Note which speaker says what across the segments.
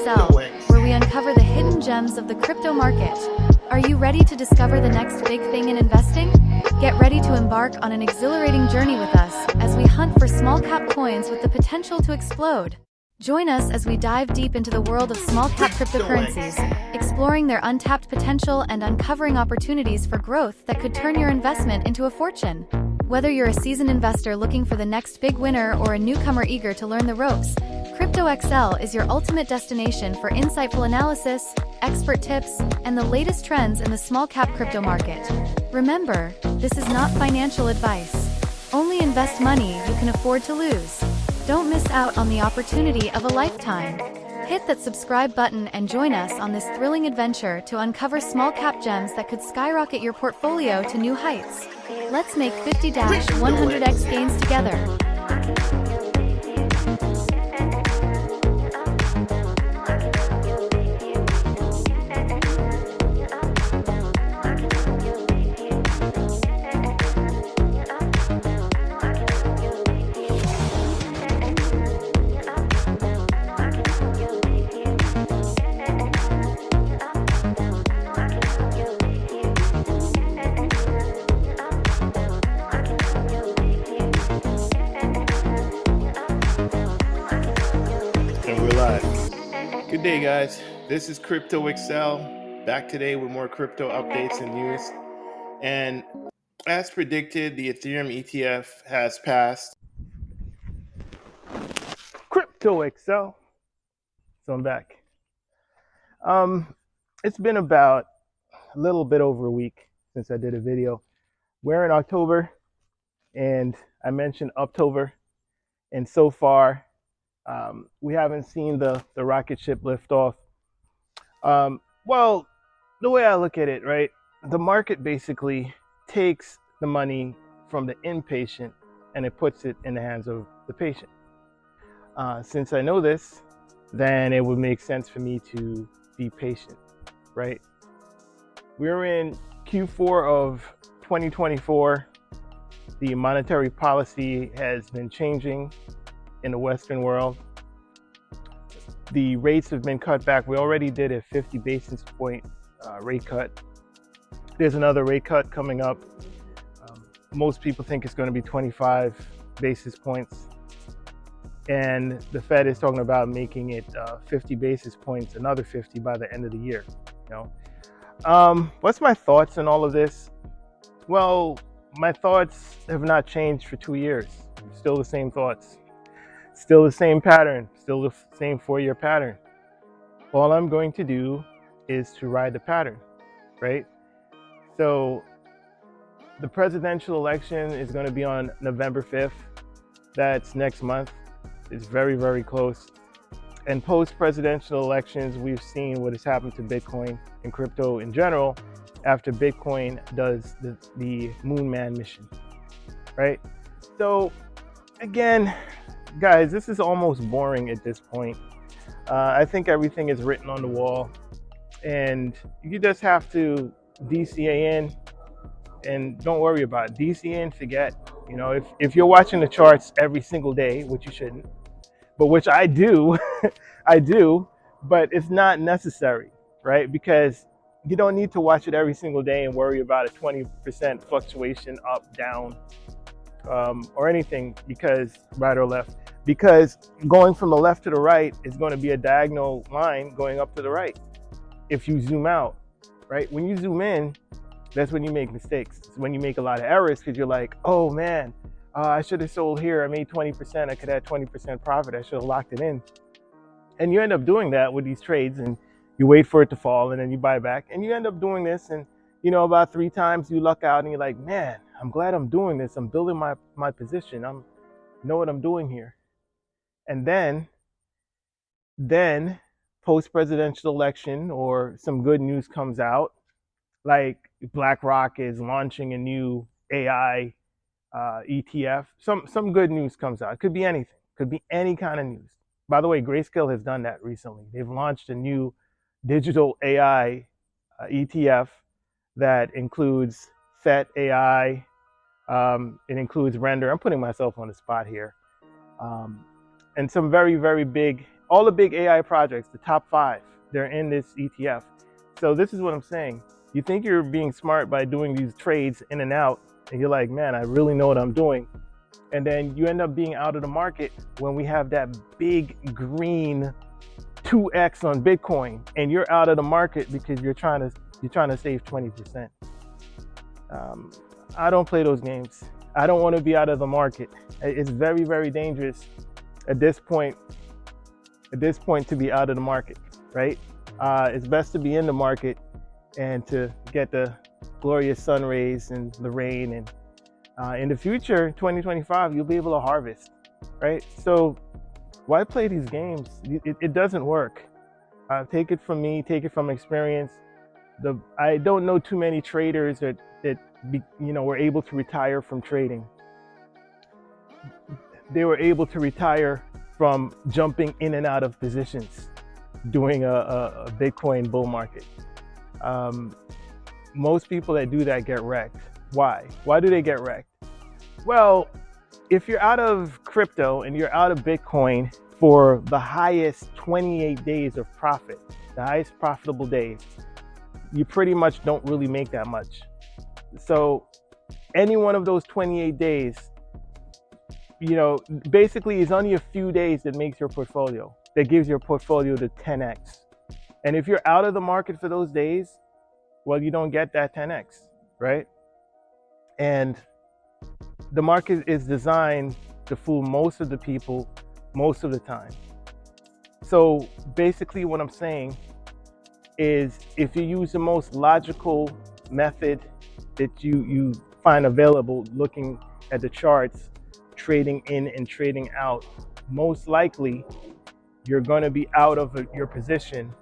Speaker 1: Crypto.XL, where we uncover the hidden gems of the crypto market. Are you ready to discover the next big thing in investing? Get ready to embark on an exhilarating journey with us as we hunt for small-cap coins with the potential to explode. Join us as we dive deep into the world of small-cap cryptocurrencies, exploring their untapped potential and uncovering opportunities for growth that could turn your investment into a fortune. Whether you're a seasoned investor looking for the next big winner or a newcomer eager to learn the ropes, Crypto.XL is your ultimate destination for insightful analysis, expert tips, and the latest trends in the small-cap crypto market. Remember, this is not financial advice. Only invest money you can afford to lose. Don't miss out on the opportunity of a lifetime. Hit that subscribe button and join us on this thrilling adventure to uncover small-cap gems that could skyrocket your portfolio to new heights. Let's make 50-100x gains together.
Speaker 2: And we're live. Good day, guys. This is Crypto.XL, back today with more crypto updates and news. And as predicted, the Ethereum ETF has passed. Crypto.XL. So I'm back. It's been about a little bit over a week since I did a video. We're in October, and I mentioned Uptober, and so far, we haven't seen the rocket ship lift off. Well, the way I look at it, right, the market basically takes the money from the impatient and it puts it in the hands of the patient. Since I know this, then it would make sense for me to be patient, right? We're in Q4 of 2024. The monetary policy has been changing in the Western world. The rates have been cut back. We already did a 50 basis point rate cut. There's another rate cut coming up. Most people think it's going to be 25 basis points. And the Fed is talking about making it 50 basis points, another 50 by the end of the year. What's my thoughts on all of this? Well, my thoughts have not changed for 2 years. Still the same thoughts. Still the same pattern, still the same 4-year pattern. All I'm going to do is to ride the pattern, right? So the presidential election is going to be on November 5th. That's next month. It's very, very close. And post-presidential elections, we've seen what has happened to Bitcoin and crypto in general after Bitcoin does the Moon Man mission, right? So again, guys, this is almost boring at this point. I think everything is written on the wall, and you just have to DCA in and don't worry about it. DCA in, forget. If you're watching the charts every single day, which you shouldn't, but which I do, I do, but it's not necessary, right? Because you don't need to watch it every single day and worry about a 20% fluctuation up, down, or anything, because right or left. Because going from the left to the right is going to be a diagonal line going up to the right if you zoom out, right? When you zoom in, that's when you make mistakes. It's when you make a lot of errors because you're like, oh man, I should have sold here. I made 20%. I could have 20% profit. I should have locked it in. And you end up doing that with these trades, and you wait for it to fall and then you buy back. And you end up doing this, and about 3 times you luck out and you're like, man, I'm glad I'm doing this. I'm building my position. I know what I'm doing here. And then post-presidential election or some good news comes out, like BlackRock is launching a new AI ETF. Some good news comes out. It could be anything. Could be any kind of news. By the way, Grayscale has done that recently. They've launched a new digital AI ETF that includes FET AI. It includes Render. I'm putting myself on the spot here. And some very, very big All the big AI projects, the top 5, they're in this ETF. So this is what I'm saying. You think you're being smart by doing these trades in and out, and you're like, man, I really know what I'm doing. And then you end up being out of the market when we have that big green 2x on Bitcoin, and you're out of the market because you're trying to save 20%. I don't play those games. I don't want to be out of the market. It's very, very dangerous at this point to be out of the market, right? It's best to be in the market and to get the glorious sun rays and the rain. And in the future, 2025, you'll be able to harvest, right? So why play these games? It doesn't work. Take it from me, take it from experience. I don't know too many traders that were able to retire from trading. They were able to retire from jumping in and out of positions during a Bitcoin bull market. Most people that do that get wrecked. Why? Why do they get wrecked? Well, if you're out of crypto and you're out of Bitcoin for the highest 28 days of profit, the highest profitable days, you pretty much don't really make that much. So any one of those 28 days, basically is only a few days that makes your portfolio, that gives your portfolio the 10x. And if you're out of the market for those days, well, you don't get that 10x, right? And the market is designed to fool most of the people most of the time. So basically what I'm saying is, if you use the most logical method that you find available, looking at the charts, trading in and trading out, most likely you're going to be out of your position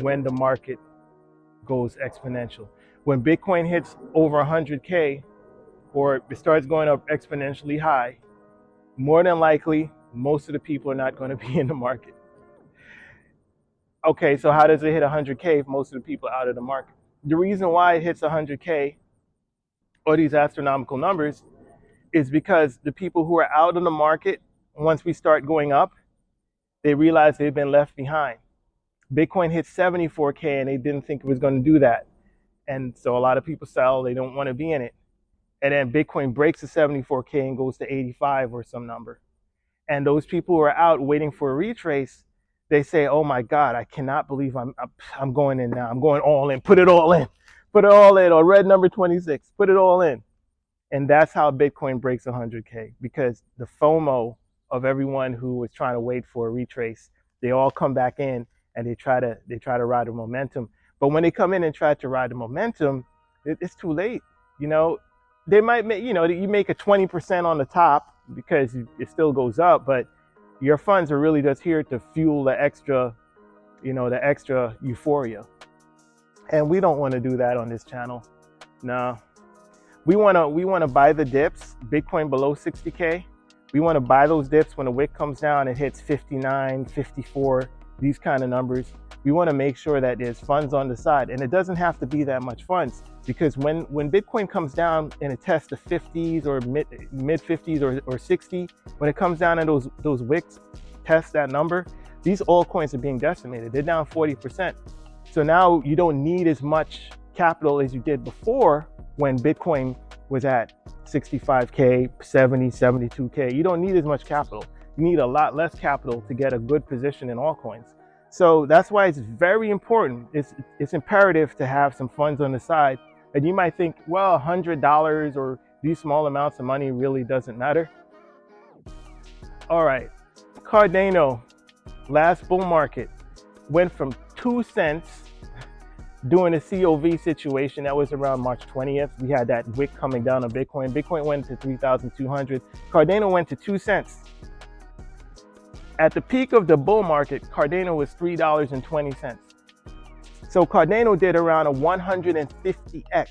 Speaker 2: when the market goes exponential. When Bitcoin hits over 100K, or it starts going up exponentially high, more than likely, most of the people are not going to be in the market. Okay, so how does it hit 100K if most of the people are out of the market? The reason why it hits 100K, or these astronomical numbers, is because the people who are out of the market, once we start going up, they realize they've been left behind. Bitcoin hit 74K and they didn't think it was going to do that. And so a lot of people sell, they don't want to be in it. And then Bitcoin breaks the 74K and goes to 85 or some number. And those people who are out waiting for a retrace, they say, oh my God, I cannot believe I'm going in now. I'm going all in. Put it all in. Put it all in. Or red number 26. Put it all in. And that's how Bitcoin breaks 100K, because the FOMO of everyone who was trying to wait for a retrace, they all come back in and they try to ride the momentum. But when they come in and try to ride the momentum, it's too late. They might make, you make a 20% on the top because it still goes up, but your funds are really just here to fuel the extra euphoria. And we don't want to do that on this channel. No. We want to buy the dips, Bitcoin below 60K. We want to buy those dips when the wick comes down and hits 59, 54, these kind of numbers. We want to make sure that there's funds on the side, and it doesn't have to be that much funds, because when Bitcoin comes down and it tests the 50s or mid 50s or 60, when it comes down and those wicks test that number, these altcoins are being decimated. They're down 40%. So now you don't need as much capital as you did before when Bitcoin was at 65K, 70, 72K. You don't need as much capital. You need a lot less capital to get a good position in altcoins. So that's why it's very important. It's imperative to have some funds on the side. And you might think, well, $100 or these small amounts of money really doesn't matter. All right, Cardano, last bull market, went from 2 cents during a COV situation. That was around March 20th. We had that wick coming down on Bitcoin. Bitcoin went to 3,200. Cardano went to 2 cents. At the peak of the bull market, Cardano was $3.20. So Cardano did around a 150x.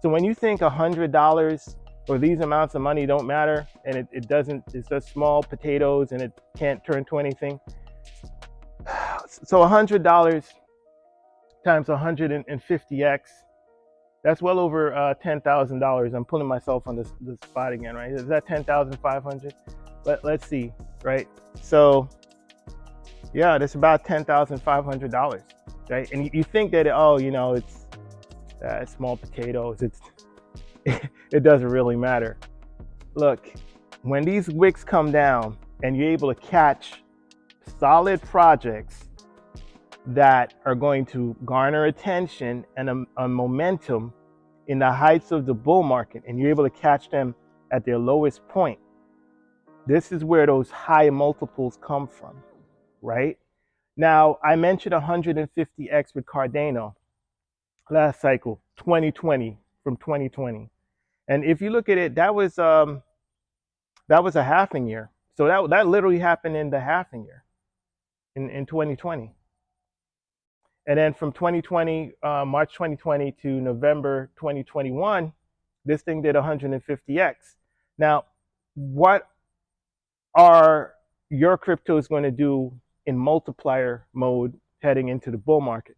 Speaker 2: So when you think $100 or these amounts of money don't matter, and it's just small potatoes and it can't turn to anything. So $100 times 150x, that's well over $10,000. I'm pulling myself on this spot again, right? Is that 10,500? Let's see, right? So, Yeah, that's about $10,500, right? And you think that, oh, it's small potatoes. It doesn't really matter. Look, when these wicks come down and you're able to catch solid projects that are going to garner attention and a momentum in the heights of the bull market, and you're able to catch them at their lowest point, this is where those high multiples come from, right? Now, I mentioned 150x with Cardano last cycle, 2020, from 2020. And if you look at it, that was a half a year. So that literally happened in the half a year in 2020. And then from 2020, March 2020 to November 2021, this thing did 150x. Now, what are your cryptos going to do in multiplier mode heading into the bull market?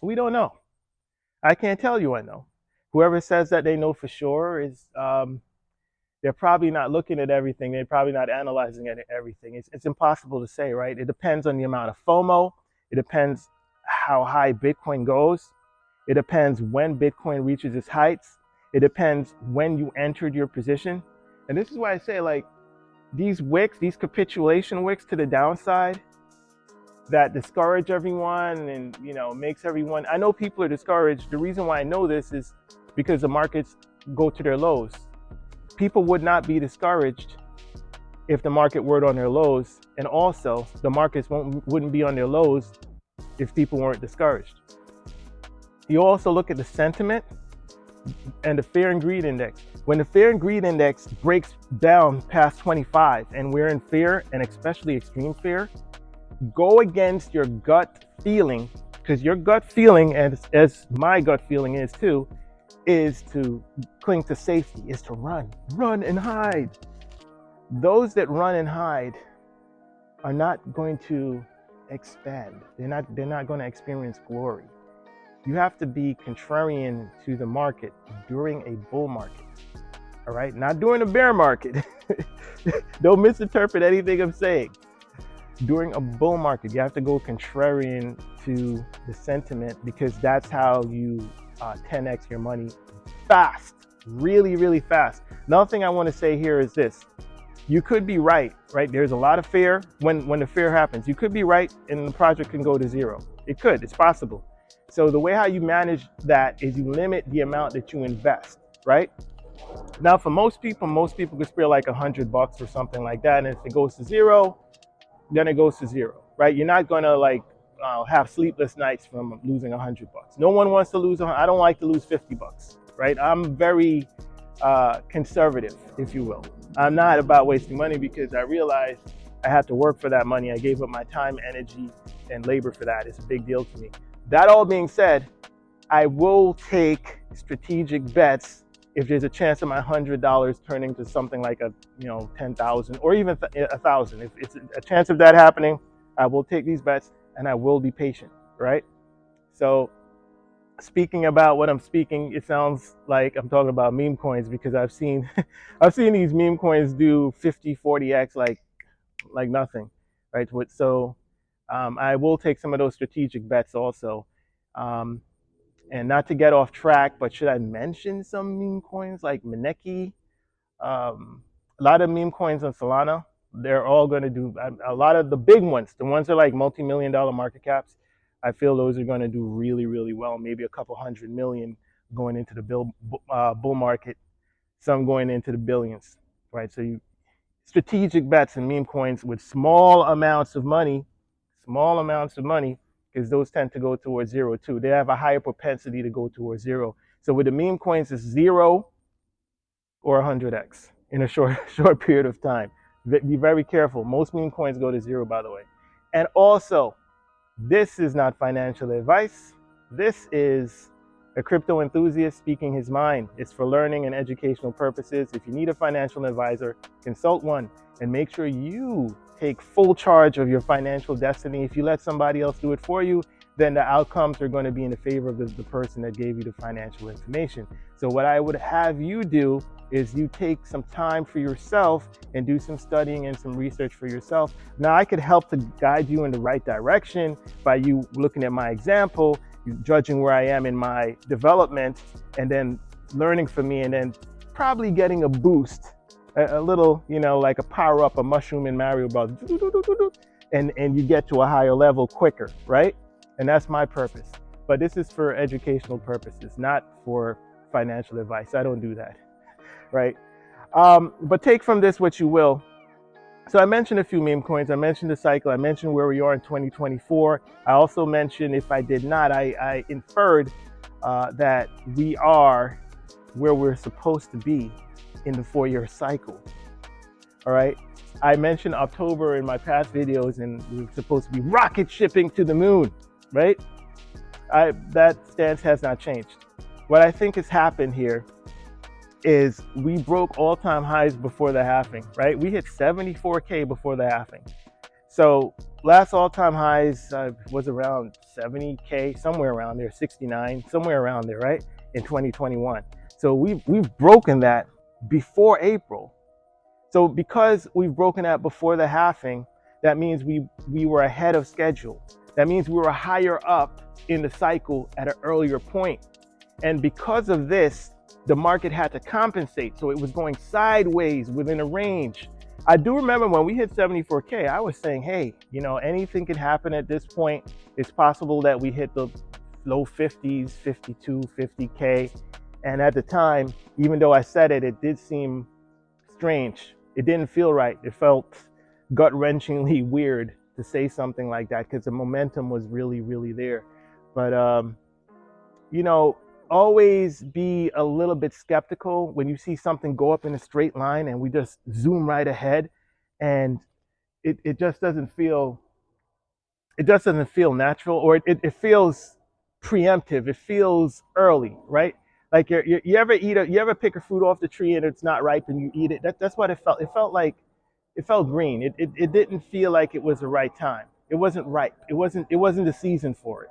Speaker 2: We don't know. I can't tell you I know. Whoever says that they know for sure is they're probably not looking at everything. They're probably not analyzing everything. It's impossible to say, right? It depends on the amount of FOMO. It depends how high Bitcoin goes. It depends when Bitcoin reaches its heights. It depends when you entered your position. And this is why I say, like, these wicks, these capitulation wicks to the downside that discourage everyone and, makes everyone, I know people are discouraged. The reason why I know this is because the markets go to their lows. People would not be discouraged if the market were on their lows, and also the markets wouldn't be on their lows if people weren't discouraged. You also look at the sentiment and the fear and greed index. When the fear and greed index breaks down past 25 and we're in fear, and especially extreme fear, go against your gut feeling, because your gut feeling, as my gut feeling is too, is to cling to safety, is to run and hide. Those that run and hide are not going to expand. They're not going to experience glory. You have to be contrarian to the market during a bull market. All right, not during a bear market. Don't misinterpret anything I'm saying. During a bull market, you have to go contrarian to the sentiment, because that's how you 10x your money fast, really, really fast. Another thing I want to say here is this. You could be right? There's a lot of fear. When the fear happens, you could be right and the project can go to zero. It could, it's possible. So the way how you manage that is you limit the amount that you invest, right? Now, for most people could spare like $100 or something like that. And if it goes to zero, then it goes to zero, right? You're not gonna have sleepless nights from losing $100. No one wants to lose. I don't like to lose $50, right? I'm very conservative, if you will. I'm not about wasting money, because I realize I have to work for that money. I gave up my time, energy, and labor for that. It's a big deal to me. That all being said, I will take strategic bets if there's a chance of my $100 turning to something like 10,000 or even 1,000. If it's a chance of that happening, I will take these bets and I will be patient, right? So speaking about what I'm speaking, it sounds like I'm talking about meme coins, because I've seen these meme coins do 50, 40x like nothing, right? So I will take some of those strategic bets also. And not to get off track, but should I mention some meme coins like Maneki? A lot of meme coins on Solana, they're all going to do, a lot of the big ones, the ones that are like multi-million-dollar market caps, I feel those are going to do really, really well. Maybe a couple $100 million going into the bull market, some going into the billions, right? So strategic bets in meme coins with small amounts of money, because those tend to go towards zero too. They have a higher propensity to go towards zero. So with the meme coins, it's 0 or 100x in a short period of time. Be very careful. Most meme coins go to 0, by the way. And also, this is not financial advice. This is a crypto enthusiast speaking his mind. It's for learning and educational purposes. If you need a financial advisor, consult one, and make sure you take full charge of your financial destiny. If you let somebody else do it for you, then the outcomes are going to be in the favor of the person that gave you the financial information. So what I would have you do is you take some time for yourself and do some studying and some research for yourself. Now, I could help to guide you in the right direction by you looking at my example, judging where I am in my development, and then learning from me, and then probably getting a boost, a little, like a power up, a mushroom in Mario Bros. And you get to a higher level quicker, right? And that's my purpose. But this is for educational purposes, not for financial advice. I don't do that, right? But take from this what you will. So I mentioned a few meme coins. I mentioned the cycle. I mentioned where we are in 2024. I also mentioned, if I did not, I inferred that we are where we're supposed to be in the 4-year cycle. All right. I mentioned October in my past videos, and we're supposed to be rocket shipping to the moon, right? That stance has not changed. What I think has happened here is we broke all-time highs before the halving, right? We hit 74K before the halving. So last all-time highs was around 70K, somewhere around there, 69, somewhere around there, right? In 2021. So we've broken that before April. So because we've broken that before the halving, that means we were ahead of schedule. That means we were higher up in the cycle at an earlier point. And because of this, the market had to compensate. So it was going sideways within a range. I do remember when we hit 74K, I was saying, hey, anything can happen at this point. It's possible that we hit the low 50s, 52, 50K. And at the time, even though I said it, it did seem strange. It didn't feel right. It felt gut-wrenchingly weird to say something like that because the momentum was really, really there. But, always be a little bit skeptical when you see something go up in a straight line and we just zoom right ahead, and it just doesn't feel natural, or it feels preemptive. It feels early, right? Like you ever pick a fruit off the tree and it's not ripe and you eat it? That's what it felt. It felt green. It didn't feel like it was the right time. It wasn't ripe. It wasn't the season for it,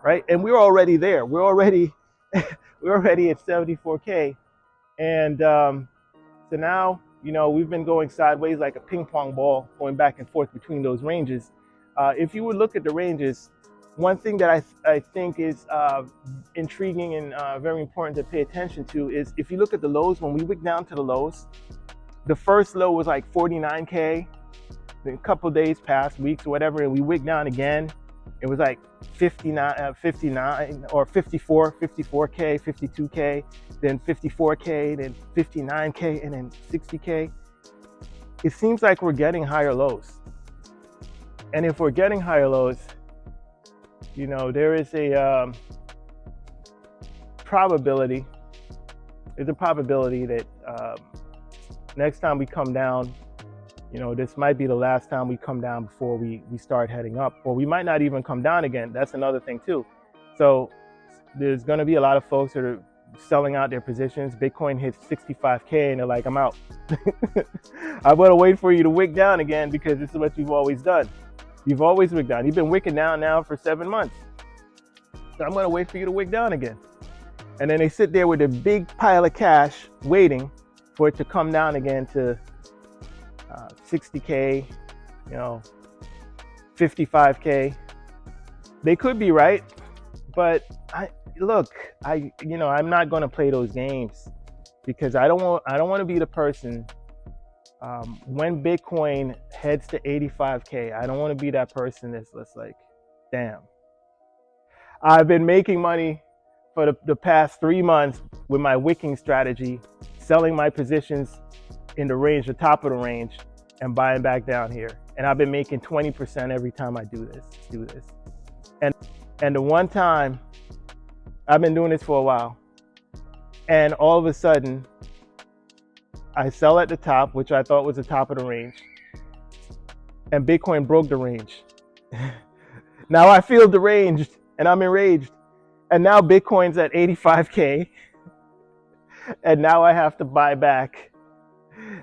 Speaker 2: right? And we were already there. We're already at 74K, and so now we've been going sideways like a ping pong ball, going back and forth between those ranges. If you would look at the ranges, one thing that I think is intriguing and very important to pay attention to is if you look at the lows. When we wick down to the lows, the first low was like 49K. Then a couple days passed, weeks or whatever, and we wick down again. It was like 59 or 54K, 52K, then 54K, then 59K, and then 60K. It seems like we're getting higher lows. And if we're getting higher lows, there is a probability. There's a probability that next time we come down, this might be the last time we come down before we start heading up, or we might not even come down again. That's another thing too. So there's going to be a lot of folks that are selling out their positions. Bitcoin hits 65K and they're like, I'm out. I'm going to wait for you to wick down again because this is what you've always done. You've always wicked down. You've been wicking down now for 7 months. So I'm going to wait for you to wick down again. And then they sit there with a big pile of cash waiting for it to come down again to 60K, 55K. They could be right, but I'm not going to play those games because I don't want to be the person when Bitcoin heads to 85K. I don't want to be that person that's like, damn, I've been making money for the past 3 months with my wicking strategy, selling my positions in the range, the top of the range, and buying back down here. And I've been making 20% every time I do this. And the one time, I've been doing this for a while, and all of a sudden, I sell at the top, which I thought was the top of the range, and Bitcoin broke the range. Now I feel deranged and I'm enraged. And now Bitcoin's at 85K, and now I have to buy back.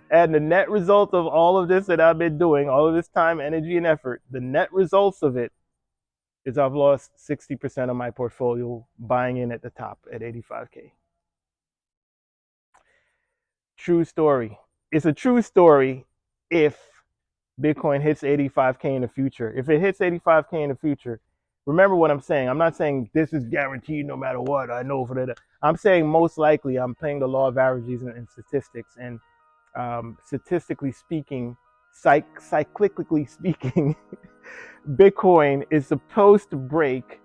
Speaker 2: And the net result of all of this that I've been doing, all of this time, energy, and effort, the net results of it is I've lost 60% of my portfolio buying in at the top at 85K. True story. It's a true story if Bitcoin hits 85K in the future. If it hits 85K in the future, remember what I'm saying. I'm not saying this is guaranteed no matter what. I know for that. I'm saying most likely. I'm playing the law of averages and statistics. And statistically speaking, cyclically speaking, Bitcoin is supposed to break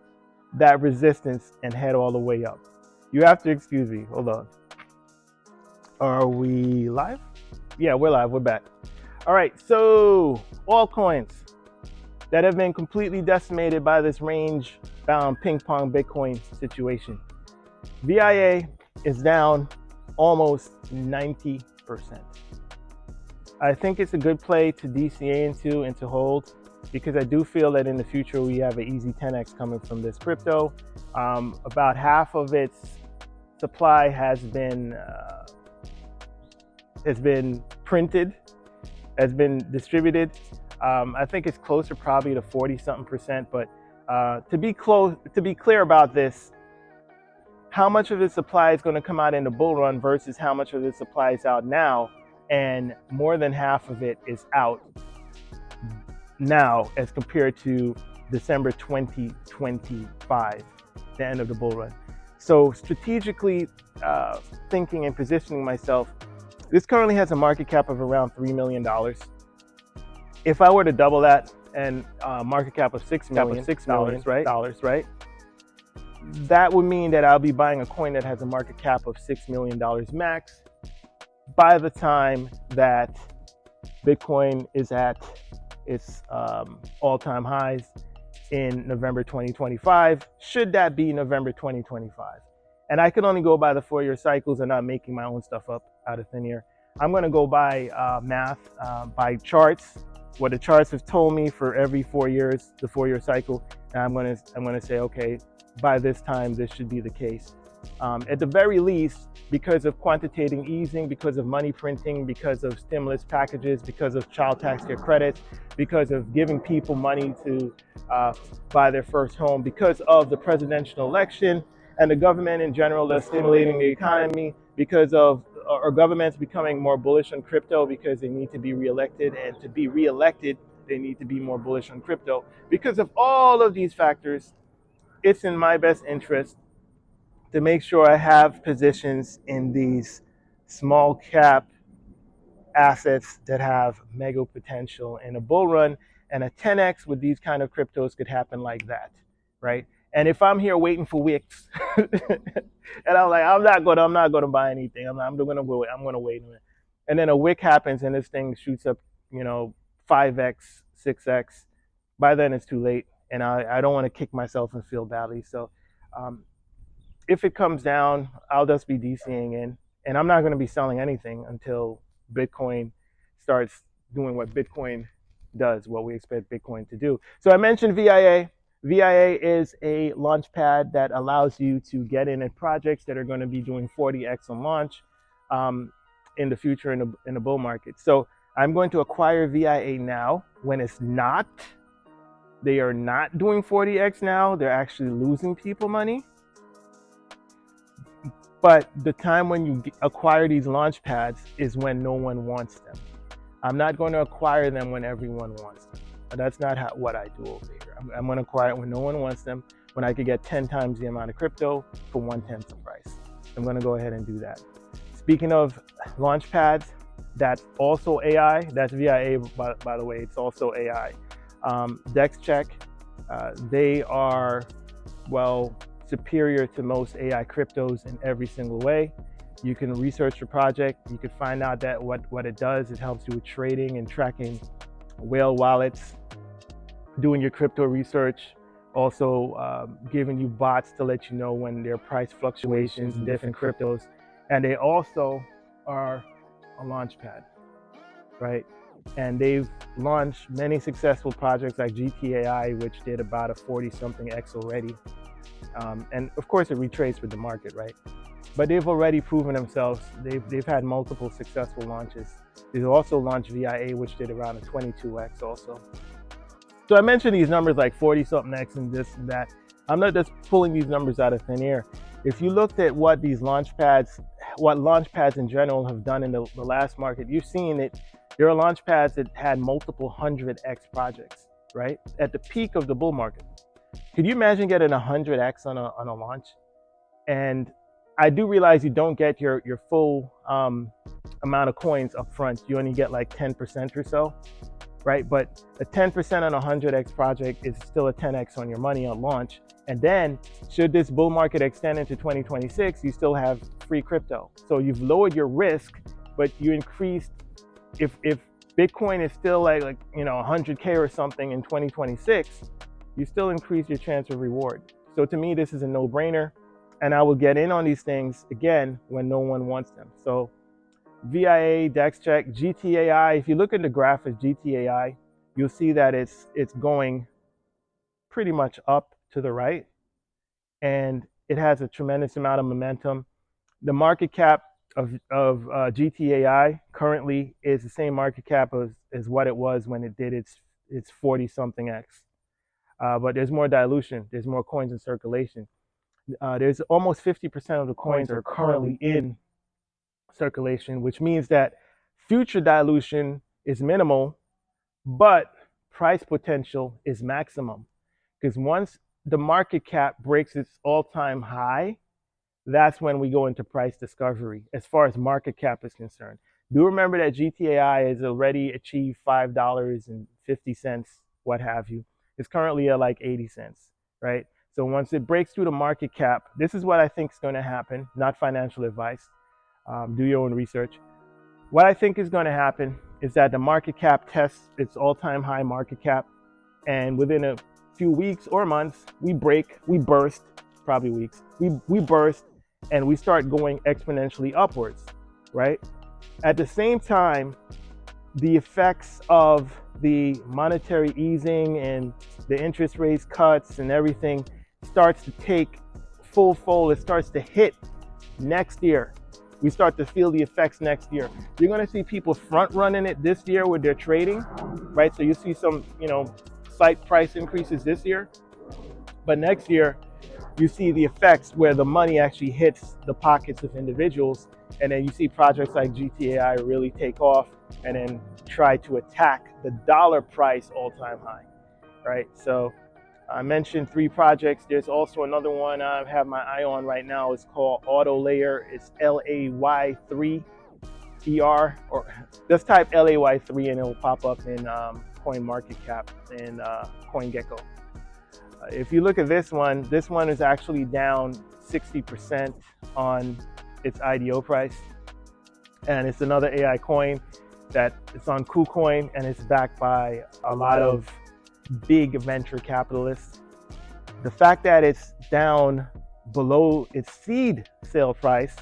Speaker 2: that resistance and head all the way up. You have to excuse me. Hold on. Are we live? Yeah, we're live. We're back. All right. So altcoins that have been completely decimated by this range-bound ping-pong Bitcoin situation. VIA is down almost 90%. I think it's a good play to DCA into and to hold, because I do feel that in the future we have an easy 10x coming from this crypto. About half of its supply has been printed, has been distributed. I think it's closer probably to 40-something%, but to be clear about this, how much of the supply is going to come out in the bull run versus how much of the supply is out now, and more than half of it is out now as compared to December 2025, the end of the bull run. So strategically thinking and positioning myself, this currently has a market cap of around $3 million. If I were to double that and market cap of $6 million, right? That would mean that I'll be buying a coin that has a market cap of $6 million max by the time that Bitcoin is at its all-time highs in November 2025, should that be November 2025. And I can only go by the 4-year cycles and not making my own stuff up out of thin air. I'm going to go by math, by charts, what the charts have told me for every 4 years, the 4-year cycle. And I'm going to say, okay, by this time, this should be the case. At the very least, because of quantitative easing, because of money printing, because of stimulus packages, because of child tax care credits, because of giving people money to buy their first home, because of the presidential election and the government in general that's stimulating the economy, because of our governments becoming more bullish on crypto because they need to be reelected, and to be reelected, they need to be more bullish on crypto. Because of all of these factors, it's in my best interest to make sure I have positions in these small cap assets that have mega potential in a bull run, and a 10x with these kind of cryptos could happen like that, right? And if I'm here waiting for wicks, and I'm like, I'm not going to buy anything. I'm going to wait a minute. And then a wick happens and this thing shoots up, 5x, 6x. By then it's too late, and I don't want to kick myself and feel badly. So if it comes down, I'll just be DCing in, and I'm not going to be selling anything until Bitcoin starts doing what Bitcoin does, what we expect Bitcoin to do. So I mentioned VIA. VIA is a launch pad that allows you to get in projects that are going to be doing 40x on launch in the future in the bull market. So I'm going to acquire VIA now when it's not. They are not doing 40x now. They're actually losing people money. But the time when you acquire these launch pads is when no one wants them. I'm not going to acquire them when everyone wants them. That's not what I do over here. I'm going to acquire it when no one wants them, when I could get 10 times the amount of crypto for 1/10 the price. I'm going to go ahead and do that. Speaking of launch pads, that's also AI. That's VIA, by the way. It's also AI. DexCheck, they are, superior to most AI cryptos in every single way. You can research your project. You can find out that what it does. It helps you with trading and tracking whale wallets, doing your crypto research, also giving you bots to let you know when there are price fluctuations in different cryptos. And they also are a launch pad, right? And they've launched many successful projects like GTAI, which did about a 40-something X already. And of course it retraced with the market, right? But they've already proven themselves. They've had multiple successful launches. They've also launched VIA, which did around a 22x also. So I mentioned these numbers like 40 something X and this and that. I'm not just pulling these numbers out of thin air. If you looked at what these launchpads in general have done in the last market, you've seen that there are launchpads that had multiple 100X projects, right? At the peak of the bull market. Could you imagine getting 100X on a launch? And I do realize you don't get your full amount of coins up front. You only get like 10% or so, right? But a 10% on a 100X project is still a 10X on your money on launch. And then should this bull market extend into 2026, you still have free crypto. So you've lowered your risk, but you increased, if Bitcoin is still like 100K or something in 2026, you still increase your chance of reward. So to me, this is a no-brainer. And I will get in on these things again when no one wants them. So VIA, DEX check, GTAI. If you look at the graph of GTAI, you'll see that it's going pretty much up to the right, and it has a tremendous amount of momentum. The market cap of GTAI currently is the same market cap as what it was when it did its 40 something X. But there's more dilution. There's more coins in circulation. There's almost 50% of the coins are currently in circulation, which means that future dilution is minimal, but price potential is maximum. Because once the market cap breaks its all-time high, that's when we go into price discovery as far as market cap is concerned. Do remember that GTAI has already achieved $5.50, what have you. It's currently at like 80 cents, right? So once it breaks through the market cap, this is what I think is going to happen, not financial advice. Do your own research. What I think is going to happen is that the market cap tests its all-time high market cap, and within a few weeks or months, we burst, probably weeks, we burst, and we start going exponentially upwards, right? At the same time, the effects of the monetary easing and the interest rates cuts and everything starts to take full fold. It starts to hit next year. We start to feel the effects next year. You're going to see people front running it this year with their trading, right? So you see some, slight price increases this year, but next year you see the effects where the money actually hits the pockets of individuals, and then you see projects like GTAI really take off and then try to attack the dollar price all-time high, right? So I mentioned 3 projects. There's also another one I have my eye on right now. It's called Auto Layer. It's LAY3ER, or just type LAY3 and it will pop up in CoinMarketCap and CoinGecko. If you look at this one is actually down 60% on its IDO price. And it's another AI coin that it's on KuCoin, and it's backed by a lot of big venture capitalists. The fact that it's down below its seed sale price,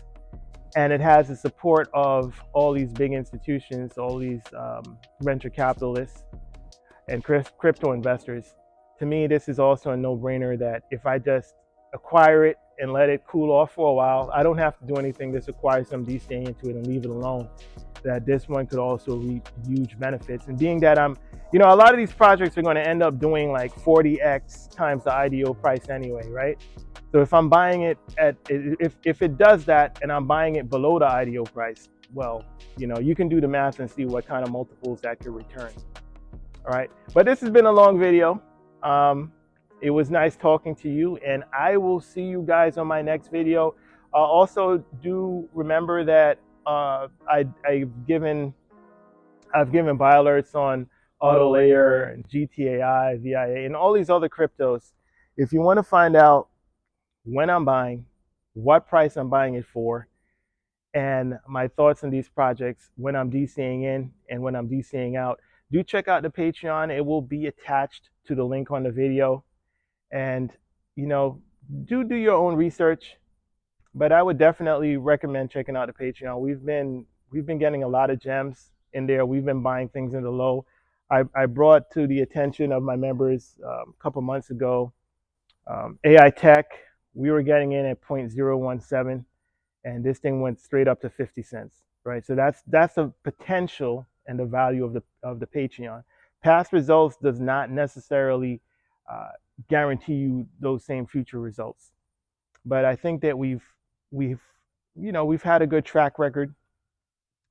Speaker 2: and it has the support of all these big institutions, all these venture capitalists and crypto investors, to me, this is also a no-brainer that if I just acquire it and let it cool off for a while, I don't have to do anything, just acquire some DCA into it and leave it alone, that this one could also reap huge benefits. And being that a lot of these projects are going to end up doing like 40x times the IDO price anyway, right? So if I'm buying it if it does that and I'm buying it below the IDO price, well, you can do the math and see what kind of multiples that could return. All right, but this has been a long video. It was nice talking to you, and I will see you guys on my next video. Also, do remember that I've given buy alerts on Auto Layer and GTAI, VIA, and all these other cryptos. If you want to find out when I'm buying, what price I'm buying it for, and my thoughts on these projects when I'm DCing in and when I'm DCing out, do check out the Patreon. It will be attached to the link on the video. And, do your own research, but I would definitely recommend checking out the Patreon. We've been getting a lot of gems in there. We've been buying things in the low. I brought to the attention of my members a couple months ago, AI Tech. We were getting in at 0.017, and this thing went straight up to 50 cents, right? So that's the potential and the value of the Patreon. Past results does not necessarily uh, guarantee you those same future results. But I think that we've we've had a good track record.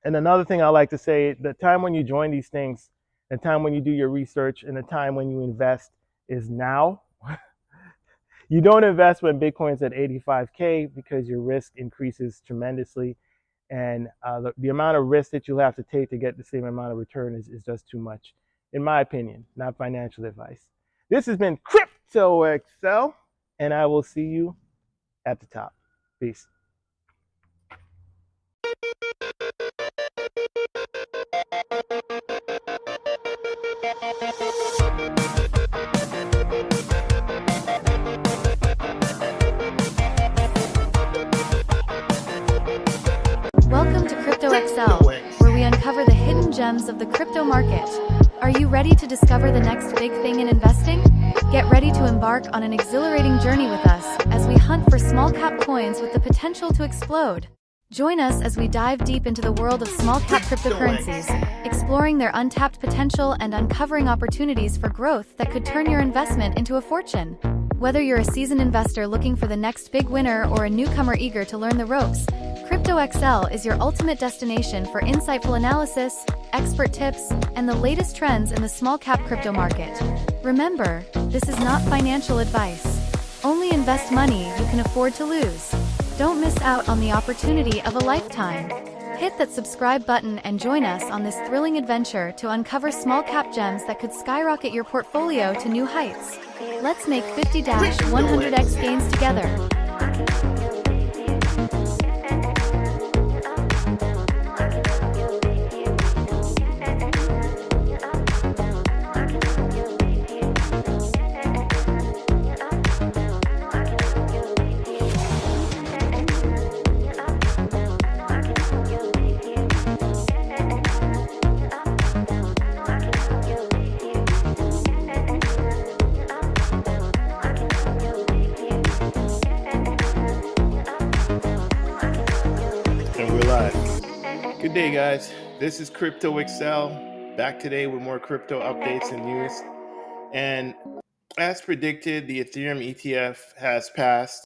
Speaker 2: And another thing I like to say, the time when you join these things, the time when you do your research, and the time when you invest is now. You don't invest when Bitcoin's at 85K because your risk increases tremendously. And the amount of risk that you'll have to take to get the same amount of return is just too much, in my opinion, not financial advice. This has been Crypto.XL, and I will see you at the top. Peace.
Speaker 1: Welcome to Crypto.XL, where we uncover the hidden gems of the crypto market. Are you ready to discover the next big thing in investing? Get ready to embark on an exhilarating journey with us as we hunt for small cap coins with the potential to explode. Join us as we dive deep into the world of small cap cryptocurrencies, exploring their untapped potential and uncovering opportunities for growth that could turn your investment into a fortune. Whether you're a seasoned investor looking for the next big winner or a newcomer eager to learn the ropes, Crypto.XL is your ultimate destination for insightful analysis, expert tips, and the latest trends in the small cap crypto market. Remember, this is not financial advice. Only invest money you can afford to lose. Don't miss out on the opportunity of a lifetime. Hit that subscribe button and join us on this thrilling adventure to uncover small cap gems that could skyrocket your portfolio to new heights. Let's make 50-100x gains together.
Speaker 2: And we're live. Good day, guys. This is Crypto.XL, back today with more crypto updates and news. And as predicted, the Ethereum ETF has passed